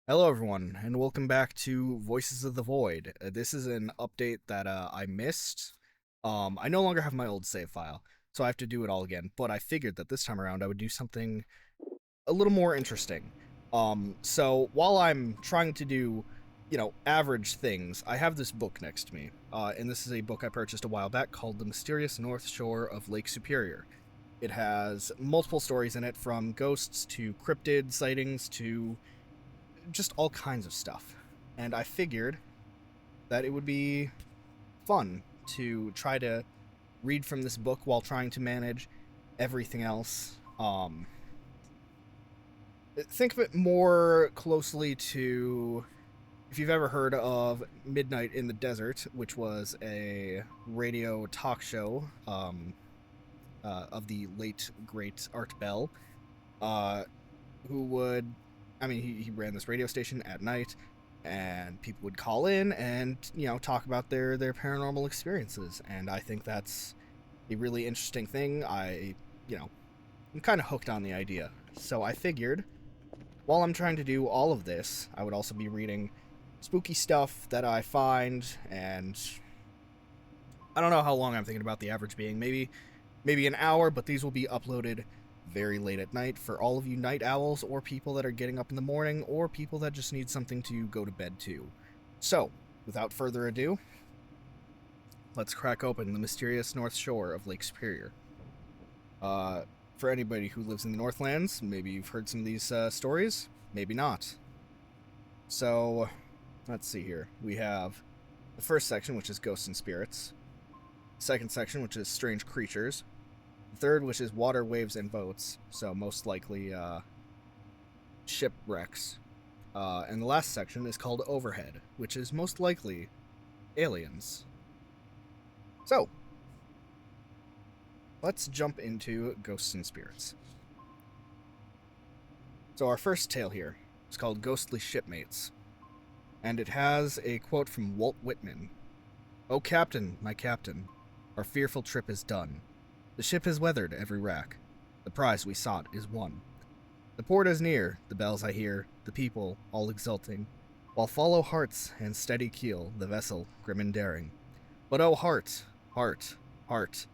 Hello, everyone, and welcome back to Voices of the Void. This is an update that I missed. I no longer have my old save file, so I have to do it all again. But I figured that this time around I would do something a little more interesting. So while I'm trying to do, average things, I have this book next to me, and this is a book I purchased a while back called "The Mysterious North Shore of Lake Superior." It has multiple stories in it, from ghosts to cryptid sightings to just all kinds of stuff. And I figured that it would be fun to try to read from this book while trying to manage everything else. Think of it more closely to if you've ever heard of Midnight in the Desert, which was a radio talk show of the late great Art Bell, uh, who would, he ran this radio station at night, and people would call in and talk about their paranormal experiences. And I think that's a really interesting thing. You know, I'm kind of hooked on the idea. So I figured while I'm trying to do all of this, I would also be reading spooky stuff that I find. And I don't know how long I'm thinking about the average being. Maybe an hour, but these will be uploaded very late at night for all of you night owls, or people that are getting up in the morning, or people that just need something to go to bed to. So, without further ado, let's crack open the mysterious North Shore of Lake Superior. For anybody who lives in the Northlands, maybe you've heard some of these stories, maybe not. So, let's see here. We have the first section, which is Ghosts and Spirits. The second section, which is Strange Creatures. The third, which is Water, Waves, and Boats, so most likely shipwrecks. And the last section is called Overhead, which is most likely aliens. So, let's jump into Ghosts and Spirits. So our first tale here is called Ghostly Shipmates, and it has a quote from Walt Whitman. "O Captain, my Captain, our fearful trip is done. The ship has weathered every rack. The prize we sought is won. The port is near, the bells I hear, the people all exulting, while follow hearts and steady keel, the vessel grim and daring. But oh heart, heart, heart,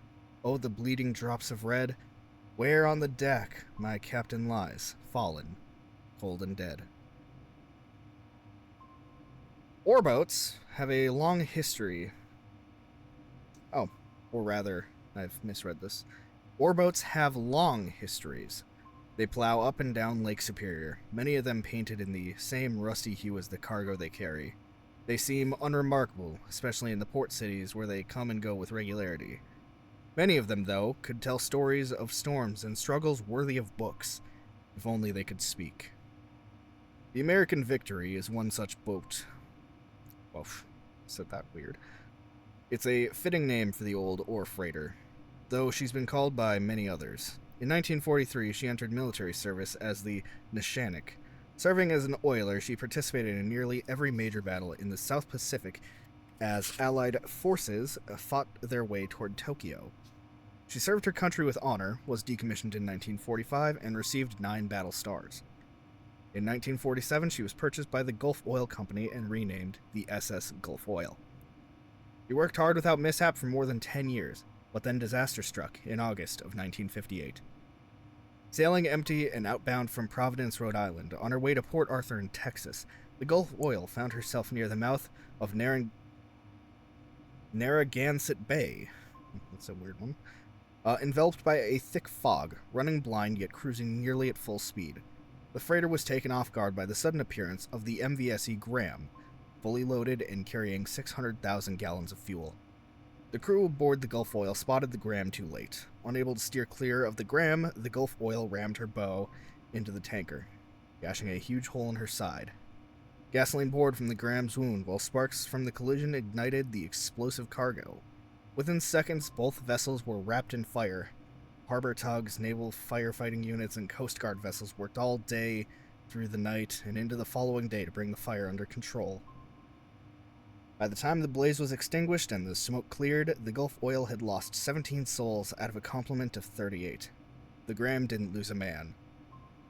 oh the bleeding drops of red, where on the deck my captain lies, fallen, cold and dead." Oarboats have a long history. Oh, or rather, I've misread this. Oarboats have long histories. They plow up and down Lake Superior, many of them painted in the same rusty hue as the cargo they carry. They seem unremarkable, especially in the port cities where they come and go with regularity. Many of them, though, could tell stories of storms and struggles worthy of books, if only they could speak. The American Victory is one such boat. Oof, said that weird. It's a fitting name for the old ore freighter, though she's been called by many others. In 1943, she entered military service as the Nishanik. Serving as an oiler, she participated in nearly every major battle in the South Pacific as Allied forces fought their way toward Tokyo. She served her country with honor, was decommissioned in 1945, and received 9 battle stars. In 1947, she was purchased by the Gulf Oil Company and renamed the SS Gulf Oil. She worked hard without mishap for more than 10 years, but then disaster struck in August of 1958. Sailing empty and outbound from Providence, Rhode Island, on her way to Port Arthur in Texas, the Gulf Oil found herself near the mouth of Narragansett Bay. That's a weird one. Enveloped by a thick fog, running blind yet cruising nearly at full speed. The freighter was taken off guard by the sudden appearance of the MVSE Graham, fully loaded and carrying 600,000 gallons of fuel. The crew aboard the Gulf Oil spotted the Graham too late. Unable to steer clear of the Graham, the Gulf Oil rammed her bow into the tanker, gashing a huge hole in her side. Gasoline poured from the Graham's wound, while sparks from the collision ignited the explosive cargo. Within seconds, both vessels were wrapped in fire. Harbor tugs, naval firefighting units, and Coast Guard vessels worked all day, through the night, and into the following day to bring the fire under control. By the time the blaze was extinguished and the smoke cleared, the Gulf Oil had lost 17 souls out of a complement of 38. The Graham didn't lose a man,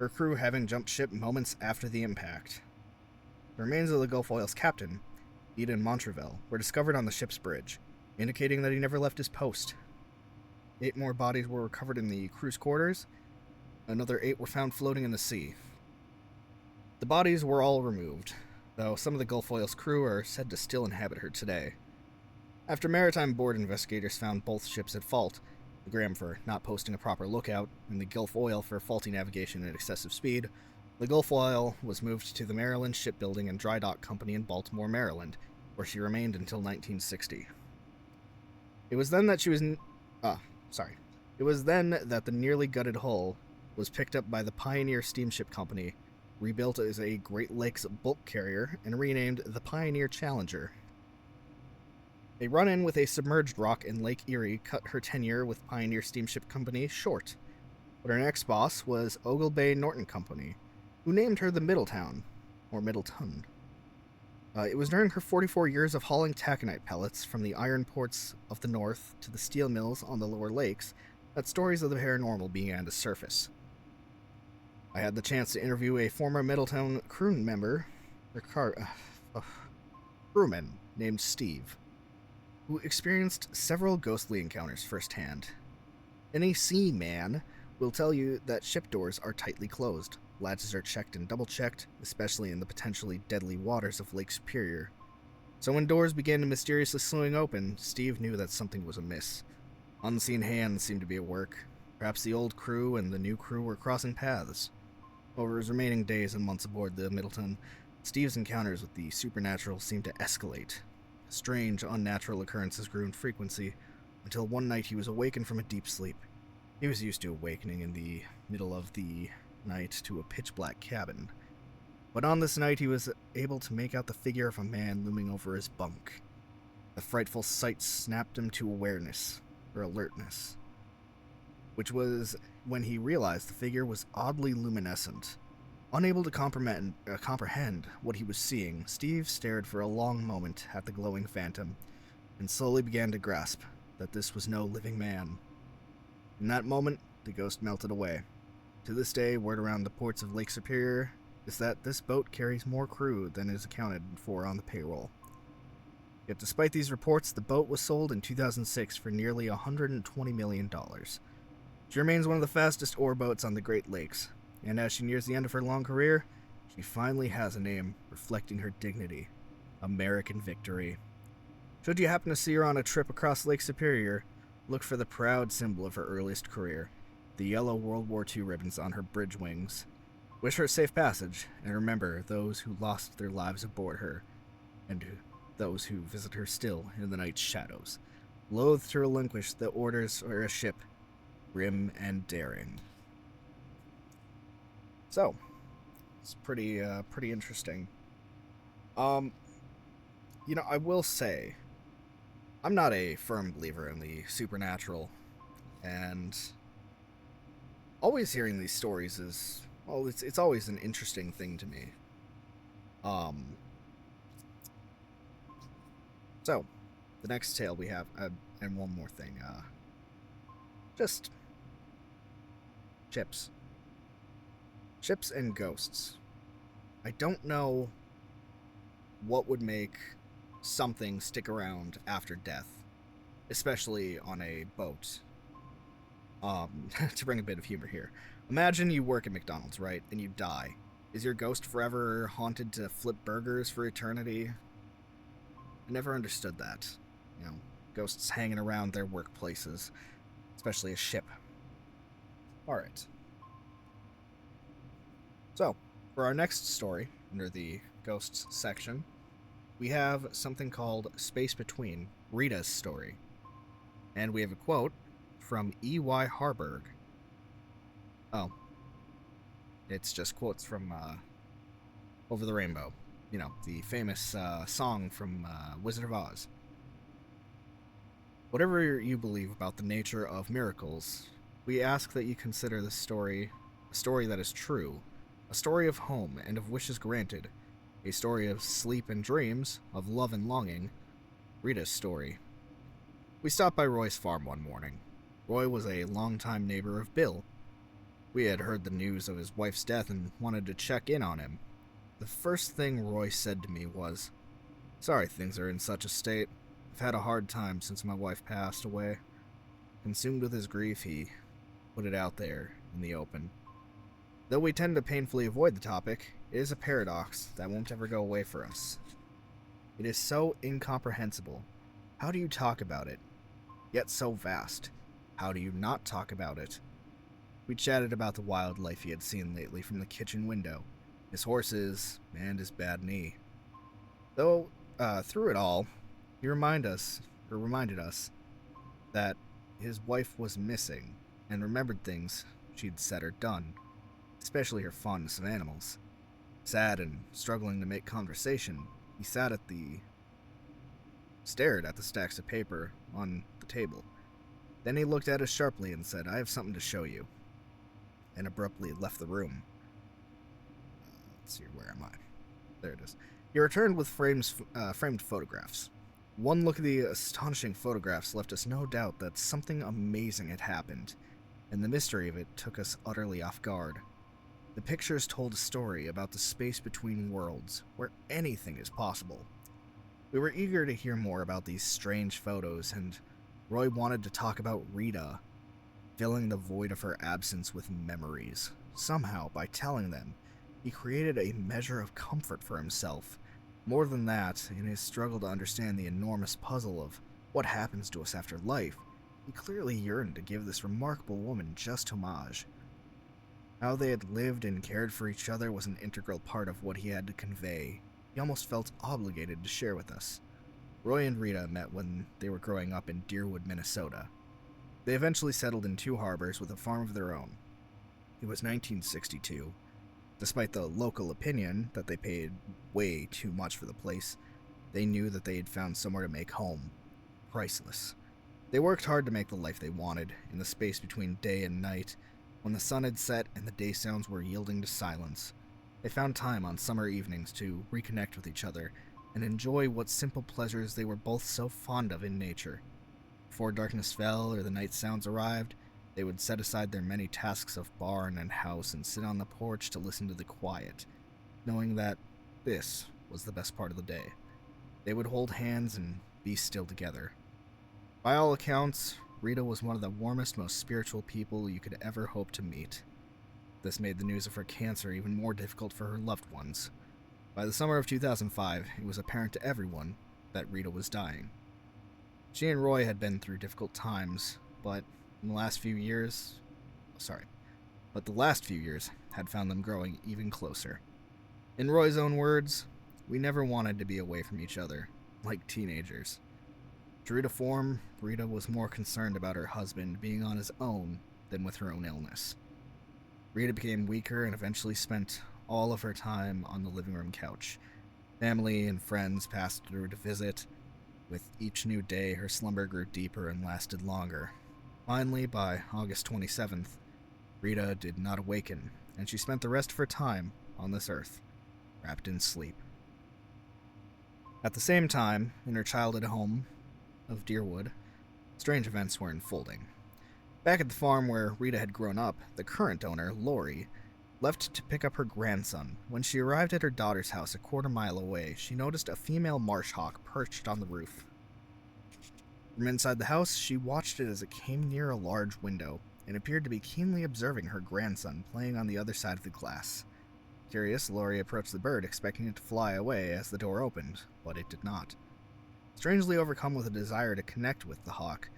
her crew having jumped ship moments after the impact. The remains of the Gulf Oil's captain, Eden Montreville, were discovered on the ship's bridge, indicating that he never left his post. 8 more bodies were recovered in the crew's quarters. Another 8 were found floating in the sea. The bodies were all removed, though some of the Gulf Oil's crew are said to still inhabit her today. After Maritime Board investigators found both ships at fault, the Graham for not posting a proper lookout, and the Gulf Oil for faulty navigation and excessive speed, the Gulf Oil was moved to the Maryland Shipbuilding and Dry Dock Company in Baltimore, Maryland, where she remained until 1960. It was then that the nearly gutted hull was picked up by the Pioneer Steamship Company, rebuilt as a Great Lakes bulk carrier, and renamed the Pioneer Challenger. A run-in with a submerged rock in Lake Erie cut her tenure with Pioneer Steamship Company short, but her next boss was Ogle Bay Norton Company, who named her the Middleton. It was during her 44 years of hauling taconite pellets from the iron ports of the north to the steel mills on the lower lakes that stories of the paranormal began to surface. I had the chance to interview a former Middleton crewman named Steve, who experienced several ghostly encounters firsthand. Any seaman will tell you that ship doors are tightly closed. Latches are checked and double-checked, especially in the potentially deadly waters of Lake Superior. So when doors began to mysteriously swing open, Steve knew that something was amiss. Unseen hands seemed to be at work. Perhaps the old crew and the new crew were crossing paths. Over his remaining days and months aboard the Middleton, Steve's encounters with the supernatural seemed to escalate. Strange, unnatural occurrences grew in frequency, until one night he was awakened from a deep sleep. He was used to awakening in the middle of the night to a pitch-black cabin. But on this night he was able to make out the figure of a man looming over his bunk. The frightful sight snapped him to alertness, which was when he realized the figure was oddly luminescent. Unable to comprehend what he was seeing, Steve stared for a long moment at the glowing phantom, and slowly began to grasp that this was no living man. In that moment, the ghost melted away. To this day, word around the ports of Lake Superior is that this boat carries more crew than is accounted for on the payroll. Yet despite these reports, the boat was sold in 2006 for nearly $120 million. She remains one of the fastest ore boats on the Great Lakes, and as she nears the end of her long career, she finally has a name reflecting her dignity: American Victory. Should you happen to see her on a trip across Lake Superior, look for the proud symbol of her earliest career, the yellow World War II ribbons on her bridge wings. Wish her a safe passage, and remember those who lost their lives aboard her, and those who visit her still in the night's shadows, loath to relinquish the orders of a ship, grim and daring. So, it's pretty interesting. I will say, I'm not a firm believer in the supernatural, and always hearing these stories is, well, it's always an interesting thing to me. So, the next tale we have, and one more thing, just ships. Ships and ghosts. I don't know what would make something stick around after death, especially on a boat. To bring a bit of humor here. Imagine you work at McDonald's, right? And you die. Is your ghost forever haunted to flip burgers for eternity? I never understood that. Ghosts hanging around their workplaces, especially a ship. Alright. So, for our next story, under the ghosts section, we have something called Space Between, Rita's story. And we have a quote from E.Y. Harburg. Oh. It's just quotes from Over the Rainbow. The famous song from Wizard of Oz. Whatever you believe about the nature of miracles, we ask that you consider this story a story that is true, a story of home and of wishes granted, a story of sleep and dreams, of love and longing, Rita's story. We stopped by Roy's farm one morning. Roy was a longtime neighbor of Bill. We had heard the news of his wife's death and wanted to check in on him. The first thing Roy said to me was, "Sorry things are in such a state. I've had a hard time since my wife passed away." Consumed with his grief, he put it out there in the open. Though we tend to painfully avoid the topic, it is a paradox that won't ever go away for us. It is so incomprehensible. How do you talk about it? Yet so vast. How do you not talk about it? We chatted about the wildlife he had seen lately from the kitchen window, his horses, and his bad knee. Though, through it all, he reminded us that his wife was missing and remembered things she'd said or done, especially her fondness of animals. Sad and struggling to make conversation, he stared at the stacks of paper on the table. Then he looked at us sharply and said, "I have something to show you," and abruptly left the room. Let's see, where am I? There it is. He returned with framed photographs. One look at the astonishing photographs left us no doubt that something amazing had happened, and the mystery of it took us utterly off guard. The pictures told a story about the space between worlds, where anything is possible. We were eager to hear more about these strange photos, and Roy wanted to talk about Rita, filling the void of her absence with memories. Somehow, by telling them, he created a measure of comfort for himself. More than that, in his struggle to understand the enormous puzzle of what happens to us after life, he clearly yearned to give this remarkable woman just homage. How they had lived and cared for each other was an integral part of what he had to convey. He almost felt obligated to share with us. Roy and Rita met when they were growing up in Deerwood, Minnesota. They eventually settled in Two Harbors with a farm of their own. It was 1962. Despite the local opinion that they paid way too much for the place, they knew that they had found somewhere to make home. Priceless. They worked hard to make the life they wanted, in the space between day and night, when the sun had set and the day sounds were yielding to silence. They found time on summer evenings to reconnect with each other and enjoy what simple pleasures they were both so fond of in nature. Before darkness fell or the night sounds arrived, they would set aside their many tasks of barn and house and sit on the porch to listen to the quiet, knowing that this was the best part of the day. They would hold hands and be still together. By all accounts, Rita was one of the warmest, most spiritual people you could ever hope to meet. This made the news of her cancer even more difficult for her loved ones. By the summer of 2005, it was apparent to everyone that Rita was dying. She and Roy had been through difficult times, but the last few years had found them growing even closer. In Roy's own words, "We never wanted to be away from each other, like teenagers." True to form, Rita was more concerned about her husband being on his own than with her own illness. Rita became weaker and eventually spent all of her time on the living room couch. Family and friends passed through to visit. With each new day, her slumber grew deeper and lasted longer. Finally, by August 27th, Rita did not awaken, and she spent the rest of her time on this earth, wrapped in sleep. At the same time, in her childhood home of Deerwood, strange events were unfolding. Back at the farm where Rita had grown up, the current owner, Lori, left to pick up her grandson. When she arrived at her daughter's house a quarter-mile away, she noticed a female marsh hawk perched on the roof. From inside the house, she watched it as it came near a large window and appeared to be keenly observing her grandson playing on the other side of the glass. Curious, Lori approached the bird, expecting it to fly away as the door opened, but it did not. Strangely overcome with a desire to connect with the hawk,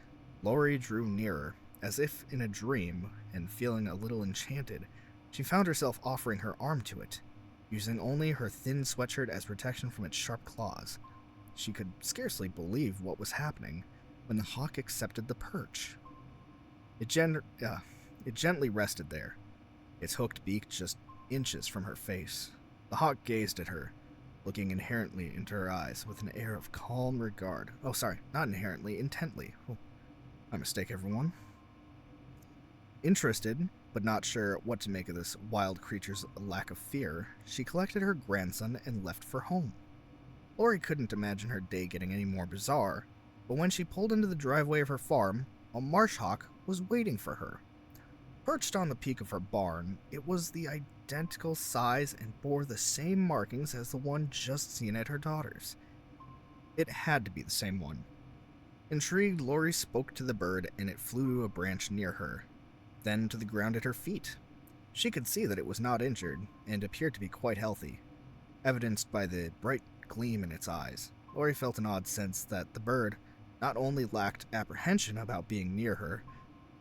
Lori drew nearer, as if in a dream, and feeling a little enchanted, she found herself offering her arm to it, using only her thin sweatshirt as protection from its sharp claws. She could scarcely believe what was happening when the hawk accepted the perch. It gently rested there, its hooked beak just inches from her face. The hawk gazed at her, looking inherently into her eyes with an air of calm regard. Oh, sorry, not inherently, intently. Oh, my mistake, everyone. Interested, but not sure what to make of this wild creature's lack of fear, she collected her grandson and left for home. Lori couldn't imagine her day getting any more bizarre, but when she pulled into the driveway of her farm, a marsh hawk was waiting for her. Perched on the peak of her barn, it was the identical size and bore the same markings as the one just seen at her daughter's. It had to be the same one. Intrigued, Lori spoke to the bird, and it flew to a branch near her, then to the ground at her feet. She could see that it was not injured, and appeared to be quite healthy, evidenced by the bright gleam in its eyes. Lori felt an odd sense that the bird not only lacked apprehension about being near her,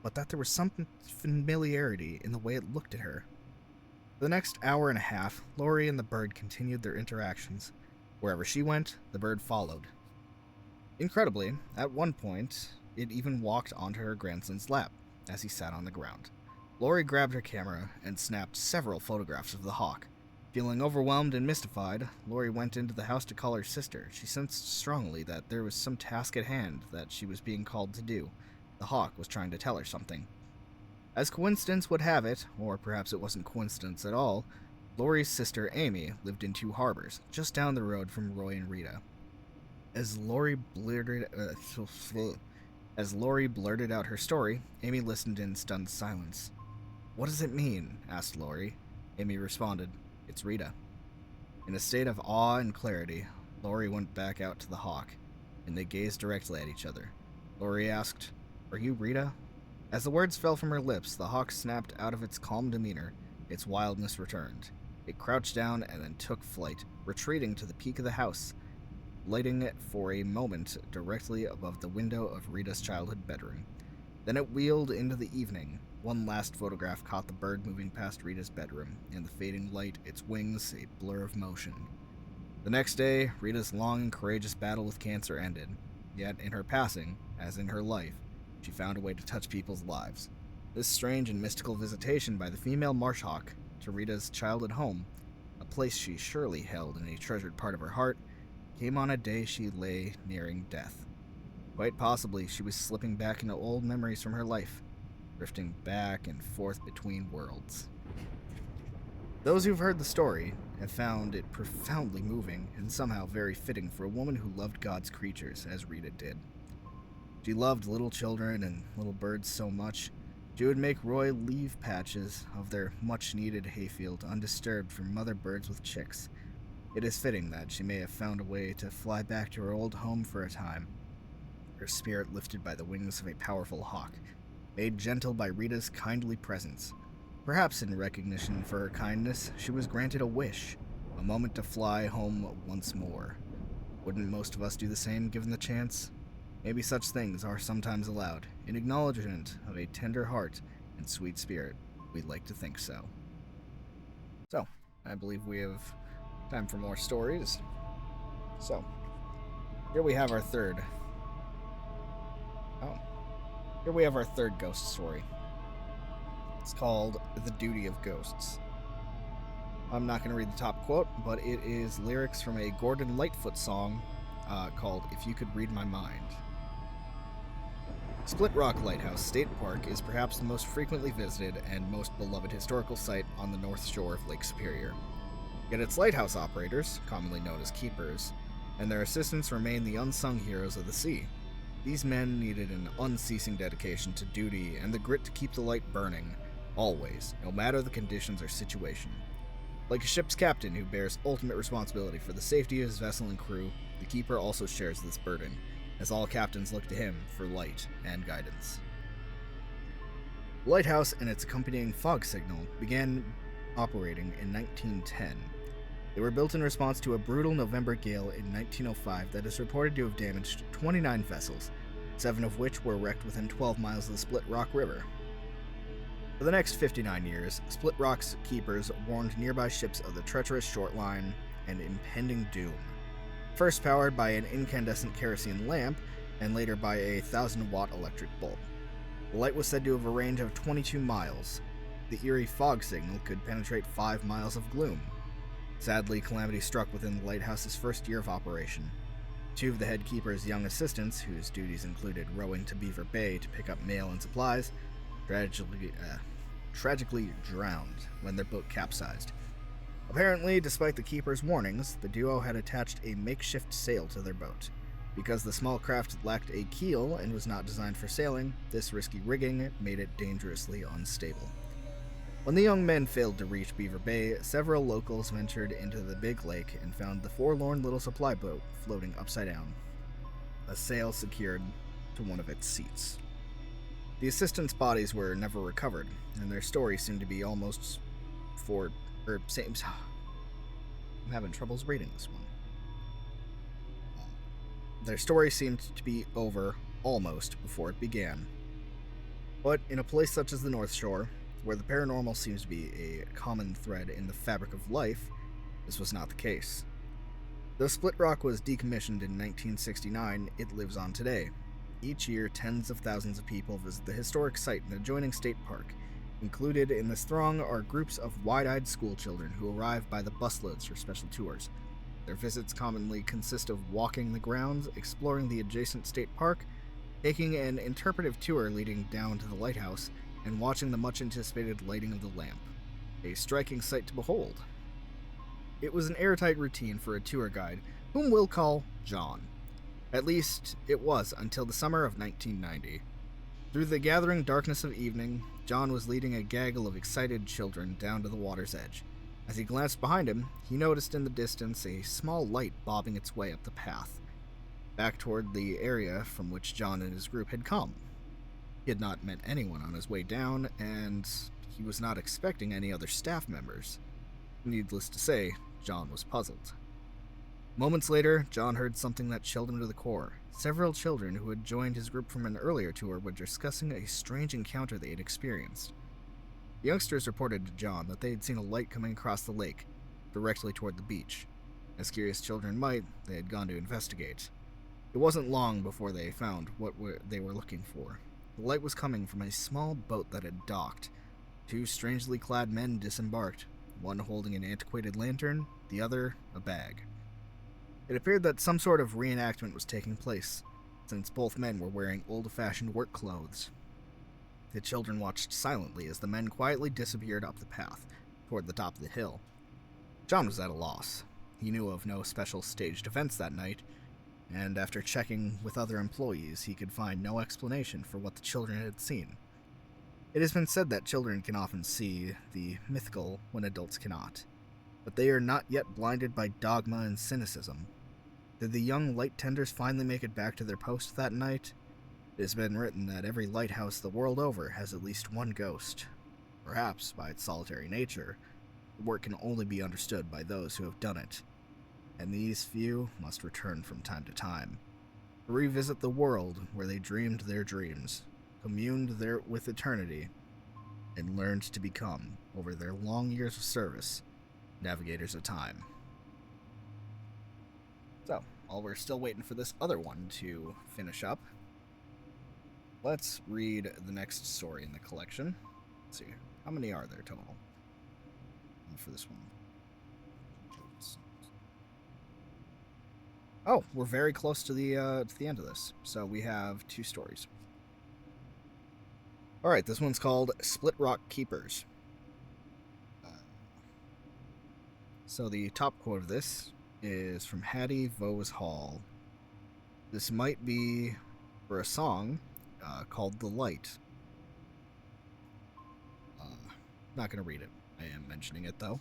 but that there was some familiarity in the way it looked at her. For the next hour and a half, Lori and the bird continued their interactions. Wherever she went, the bird followed. Incredibly, at one point, it even walked onto her grandson's lap as he sat on the ground. Lori grabbed her camera and snapped several photographs of the hawk. Feeling overwhelmed and mystified, Lori went into the house to call her sister. She sensed strongly that there was some task at hand that she was being called to do. The hawk was trying to tell her something. As coincidence would have it, or perhaps it wasn't coincidence at all, Lori's sister Amy lived in Two Harbors, just down the road from Roy and Rita. As Lori blurted out her story, Amy listened in stunned silence. "What does it mean?" asked Lori. Amy responded, "It's Rita." In a state of awe and clarity, Lori went back out to the hawk, and they gazed directly at each other. Lori asked, "Are you Rita?" As the words fell from her lips, the hawk snapped out of its calm demeanor. Its wildness returned. It crouched down and then took flight, retreating to the peak of the house, lighting it for a moment directly above the window of Rita's childhood bedroom. Then it wheeled into the evening. One last photograph caught the bird moving past Rita's bedroom, in the fading light, its wings a blur of motion. The next day, Rita's long and courageous battle with cancer ended. Yet, in her passing, as in her life, she found a way to touch people's lives. This strange and mystical visitation by the female marsh hawk to Rita's childhood home, a place she surely held in a treasured part of her heart, came on a day she lay nearing death. Quite possibly, she was slipping back into old memories from her life, drifting back and forth between worlds. Those who've heard the story have found it profoundly moving and somehow very fitting for a woman who loved God's creatures, as Rita did. She loved little children and little birds so much, she would make Roy leave patches of their much-needed hayfield undisturbed for mother birds with chicks. It is fitting that she may have found a way to fly back to her old home for a time, her spirit lifted by the wings of a powerful hawk, made gentle by Rita's kindly presence. Perhaps in recognition for her kindness, she was granted a wish, a moment to fly home once more. Wouldn't most of us do the same given the chance? Maybe such things are sometimes allowed, in acknowledgement of a tender heart and sweet spirit. We'd like to think so. So, I believe we have time for more stories. So, here we have our third ghost story. It's called The Duty of Ghosts. I'm not going to read the top quote, but it is lyrics from a Gordon Lightfoot song called If You Could Read My Mind. Split Rock Lighthouse State Park is perhaps the most frequently visited and most beloved historical site on the north shore of Lake Superior. Yet its lighthouse operators, commonly known as keepers, and their assistants remain the unsung heroes of the sea. These men needed an unceasing dedication to duty and the grit to keep the light burning, always, no matter the conditions or situation. Like a ship's captain who bears ultimate responsibility for the safety of his vessel and crew, the keeper also shares this burden, as all captains look to him for light and guidance. The lighthouse and its accompanying fog signal began operating in 1910. They were built in response to a brutal November gale in 1905 that is reported to have damaged 29 vessels, 7 of which were wrecked within 12 miles of the Split Rock River. For the next 59 years, Split Rock's keepers warned nearby ships of the treacherous shoreline and impending doom. First powered by an incandescent kerosene lamp, and later by a 1,000-watt electric bulb. The light was said to have a range of 22 miles. The eerie fog signal could penetrate 5 miles of gloom. Sadly, calamity struck within the lighthouse's first year of operation. 2 of the head keeper's young assistants, whose duties included rowing to Beaver Bay to pick up mail and supplies, tragically drowned when their boat capsized. Apparently, despite the keeper's warnings, the duo had attached a makeshift sail to their boat. Because the small craft lacked a keel and was not designed for sailing, this risky rigging made it dangerously unstable. When the young men failed to reach Beaver Bay, several locals ventured into the big lake and found the forlorn little supply boat floating upside down, a sail secured to one of its seats. The assistants' bodies were never recovered, and their story seemed to be almost for same. I'm having troubles reading this one. Their story seemed to be over almost before it began. But in a place such as the North Shore, where the paranormal seems to be a common thread in the fabric of life, this was not the case. Though Split Rock was decommissioned in 1969, it lives on today. Each year, tens of thousands of people visit the historic site in the adjoining state park. Included in this throng are groups of wide-eyed schoolchildren who arrive by the busloads for special tours. Their visits commonly consist of walking the grounds, exploring the adjacent state park, taking an interpretive tour leading down to the lighthouse, and watching the much-anticipated lighting of the lamp. A striking sight to behold. It was an airtight routine for a tour guide, whom we'll call John. At least, it was until the summer of 1990. Through the gathering darkness of evening, John was leading a gaggle of excited children down to the water's edge. As he glanced behind him, he noticed in the distance a small light bobbing its way up the path, back toward the area from which John and his group had come. He had not met anyone on his way down, and he was not expecting any other staff members. Needless to say, John was puzzled. Moments later, John heard something that chilled him to the core. Several children who had joined his group from an earlier tour were discussing a strange encounter they had experienced. The youngsters reported to John that they had seen a light coming across the lake, directly toward the beach. As curious children might, they had gone to investigate. It wasn't long before they found what they were looking for. The light was coming from a small boat that had docked. Two strangely clad men disembarked, one holding an antiquated lantern, the other a bag. It appeared that some sort of reenactment was taking place, since both men were wearing old-fashioned work clothes. The children watched silently as the men quietly disappeared up the path, toward the top of the hill. John was at a loss. He knew of no special staged events that night, and after checking with other employees, he could find no explanation for what the children had seen. It has been said that children can often see the mythical when adults cannot, but they are not yet blinded by dogma and cynicism. Did the young light tenders finally make it back to their post that night? It has been written that every lighthouse the world over has at least one ghost. Perhaps, by its solitary nature, the work can only be understood by those who have done it, and these few must return from time to time, to revisit the world where they dreamed their dreams, communed with eternity, and learned to become, over their long years of service, navigators of time. So, while we're still waiting for this other one to finish up, let's read the next story in the collection. Let's see, how many are there total for this one? Oh, we're very close to the end of this. So we have two stories. All right, this one's called Split Rock Keepers. So the top quote of this is from Hattie Vose Hall. This might be for a song called The Light. Not going to read it. I am mentioning it, though.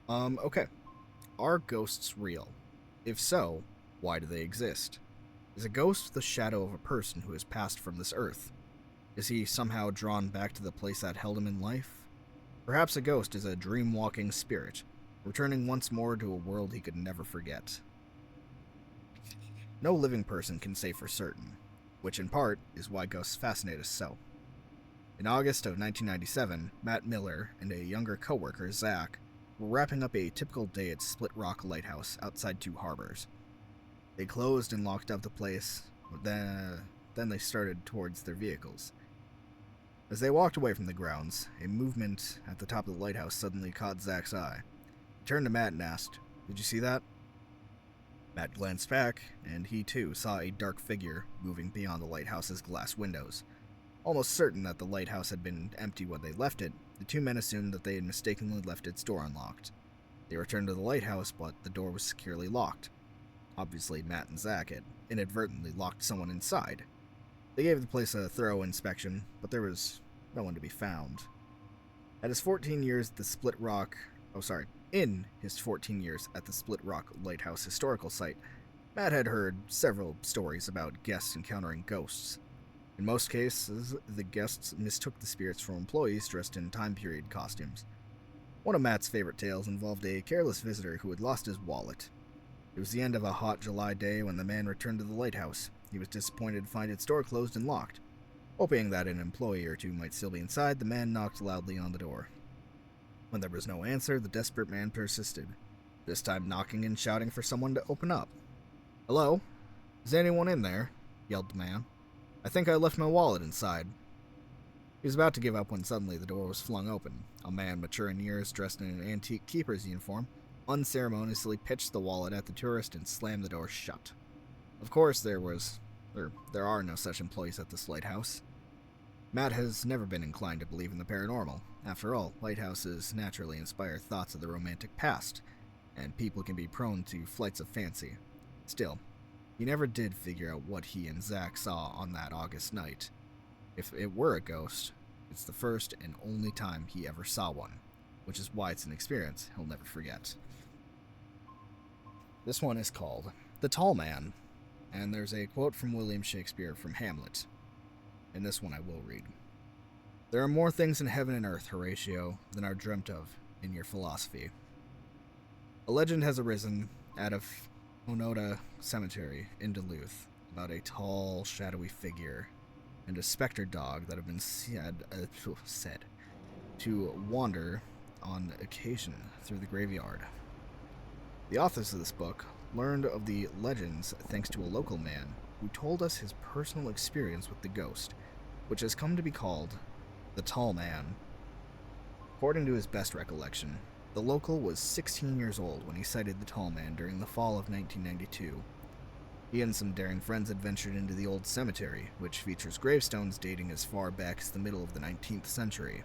Okay. Are ghosts real? If so, why do they exist? Is a ghost the shadow of a person who has passed from this earth? Is he somehow drawn back to the place that held him in life? Perhaps a ghost is a dream-walking spirit, returning once more to a world he could never forget. No living person can say for certain, which in part is why ghosts fascinate us so. In August of 1997, Matt Miller and a younger coworker, Zach, were wrapping up a typical day at Split Rock Lighthouse outside Two Harbors. They closed and locked up the place, but then they started towards their vehicles. As they walked away from the grounds, a movement at the top of the lighthouse suddenly caught Zach's eye. He turned to Matt and asked, "Did you see that?" Matt glanced back, and he too saw a dark figure moving beyond the lighthouse's glass windows. Almost certain that the lighthouse had been empty when they left it, the two men assumed that they had mistakenly left its door unlocked. They returned to the lighthouse, but the door was securely locked. Obviously, Matt and Zach had inadvertently locked someone inside. They gave the place a thorough inspection, but there was no one to be found. At his 14 years at the Split Rock, in his 14 years at the Split Rock Lighthouse Historical Site, Matt had heard several stories about guests encountering ghosts. In most cases, the guests mistook the spirits for employees dressed in time period costumes. One of Matt's favorite tales involved a careless visitor who had lost his wallet. It was the end of a hot July day when the man returned to the lighthouse. He was disappointed to find its door closed and locked. Hoping that an employee or two might still be inside, the man knocked loudly on the door. When there was no answer, the desperate man persisted, this time knocking and shouting for someone to open up. "Hello? Is anyone in there?" yelled the man. "I think I left my wallet inside." He was about to give up when suddenly the door was flung open. A man mature in years, dressed in an antique keeper's uniform, unceremoniously pitched the wallet at the tourist and slammed the door shut. Of course, there are no such employees at this lighthouse. Matt has never been inclined to believe in the paranormal. After all, lighthouses naturally inspire thoughts of the romantic past, and people can be prone to flights of fancy. Still, he never did figure out what he and Zach saw on that August night. If it were a ghost, it's the first and only time he ever saw one, which is why it's an experience he'll never forget. This one is called The Tall Man, and there's a quote from William Shakespeare from Hamlet. And this one I will read. "There are more things in heaven and earth, Horatio, than are dreamt of in your philosophy." A legend has arisen out of Onoda Cemetery in Duluth about a tall, shadowy figure and a specter dog that have been said to wander on occasion through the graveyard. The authors of this book learned of the legends thanks to a local man who told us his personal experience with the ghost, which has come to be called the Tall Man. According to his best recollection, the local was 16 years old when he sighted the Tall Man during the fall of 1992. He and some daring friends had ventured into the old cemetery, which features gravestones dating as far back as the middle of the 19th century.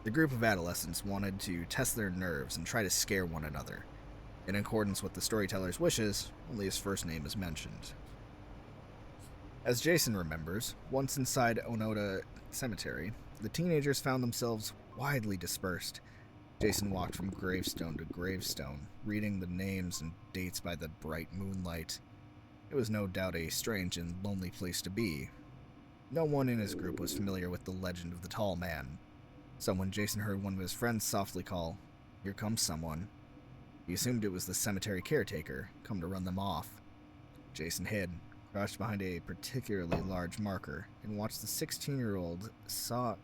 The group of adolescents wanted to test their nerves and try to scare one another. In accordance with the storyteller's wishes, only his first name is mentioned. As Jason remembers, once inside Onoda Cemetery, the teenagers found themselves widely dispersed. Jason walked from gravestone to gravestone, reading the names and dates by the bright moonlight. It was no doubt a strange and lonely place to be. No one in his group was familiar with the legend of the Tall Man. So when Jason heard one of his friends softly call, "Here comes someone," he assumed it was the cemetery caretaker, come to run them off. Jason hid, crouched behind a particularly large marker, and watched the 16-year-old saw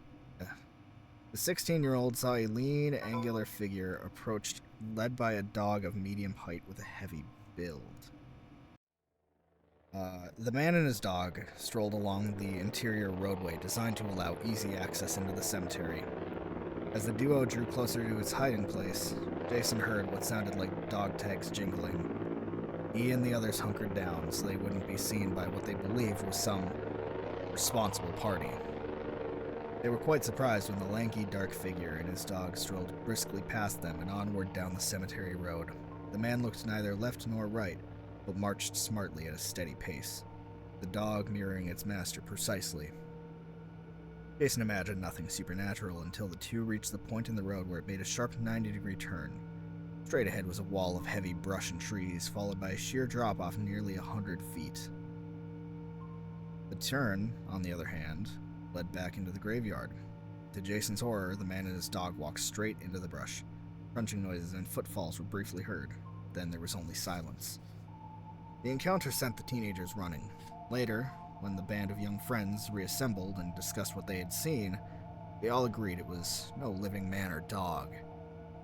a lean, angular figure approach, led by a dog of medium height with a heavy build. The man and his dog strolled along the interior roadway designed to allow easy access into the cemetery. As the duo drew closer to its hiding place, Jason heard what sounded like dog tags jingling. He and the others hunkered down so they wouldn't be seen by what they believed was some responsible party. They were quite surprised when the lanky, dark figure and his dog strolled briskly past them and onward down the cemetery road. The man looked neither left nor right, but marched smartly at a steady pace, the dog mirroring its master precisely. Jason imagined nothing supernatural until the two reached the point in the road where it made a sharp 90-degree turn. Straight ahead was a wall of heavy brush and trees, followed by a sheer drop-off nearly 100 feet. The turn, on the other hand, led back into the graveyard. To Jason's horror, the man and his dog walked straight into the brush. Crunching noises and footfalls were briefly heard. Then there was only silence. The encounter sent the teenagers running. Later, when the band of young friends reassembled and discussed what they had seen, they all agreed it was no living man or dog,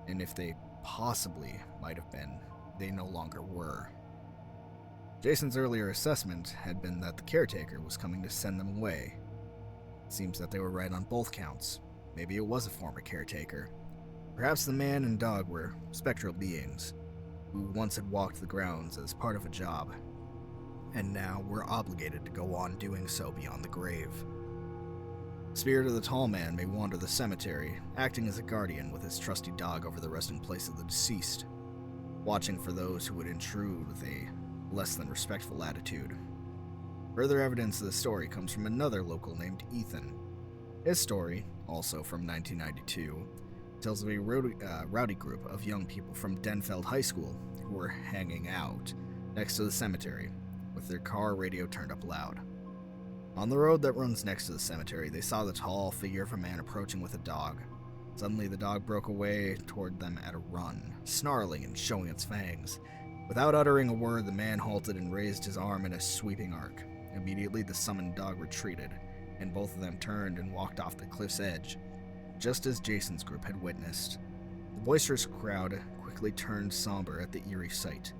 and if they possibly might have been, they no longer were. Jason's earlier assessment had been that the caretaker was coming to send them away. It seems that they were right on both counts. Maybe it was a former caretaker. Perhaps the man and dog were spectral beings who once had walked the grounds as part of a job, and now were obligated to go on doing so beyond the grave. The spirit of the Tall Man may wander the cemetery, acting as a guardian with his trusty dog over the resting place of the deceased, watching for those who would intrude with a less than respectful attitude. Further evidence of the story comes from another local named Ethan. His story, also from 1992, tells of a rowdy group of young people from Denfeld High School who were hanging out next to the cemetery with their car radio turned up loud. On the road that runs next to the cemetery, they saw the tall figure of a man approaching with a dog. Suddenly, the dog broke away toward them at a run, snarling and showing its fangs. Without uttering a word, the man halted and raised his arm in a sweeping arc. Immediately, the summoned dog retreated, and both of them turned and walked off the cliff's edge, just as Jason's group had witnessed. The boisterous crowd quickly turned somber at the eerie sight.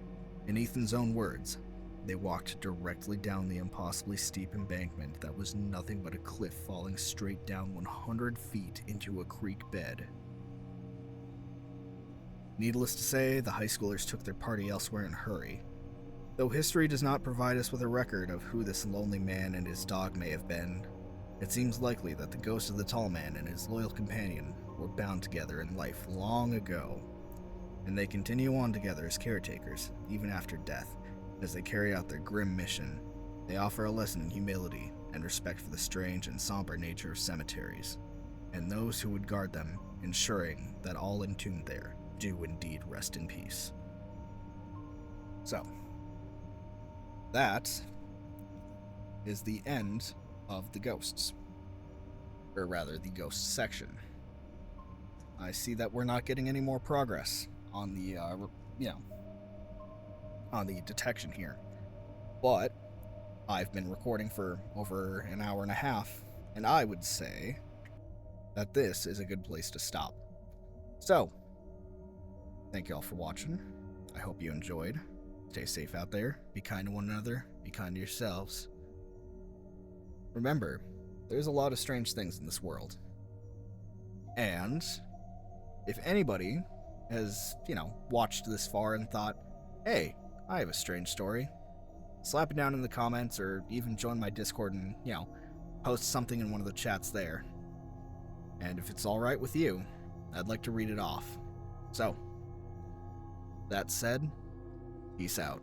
In Ethan's own words, they walked directly down the impossibly steep embankment that was nothing but a cliff falling straight down 100 feet into a creek bed. Needless to say, the high schoolers took their party elsewhere in a hurry. Though history does not provide us with a record of who this lonely man and his dog may have been, it seems likely that the ghost of the tall man and his loyal companion were bound together in life long ago, and they continue on together as caretakers, even after death. As they carry out their grim mission, they offer a lesson in humility and respect for the strange and somber nature of cemeteries, and those who would guard them, ensuring that all entombed there do indeed rest in peace. So, that is the end of the ghosts. Or rather, the ghost section. I see that we're not getting any more progress on the, on the detection here. But I've been recording for over an hour and a half, and I would say that this is a good place to stop. So, thank you all for watching. I hope you enjoyed. Stay safe out there. Be kind to one another. Be kind to yourselves. Remember, there's a lot of strange things in this world. And if anybody has, watched this far and thought, hey, I have a strange story, slap it down in the comments or even join my Discord and, post something in one of the chats there. And if it's alright with you, I'd like to read it off. So, that said, peace out.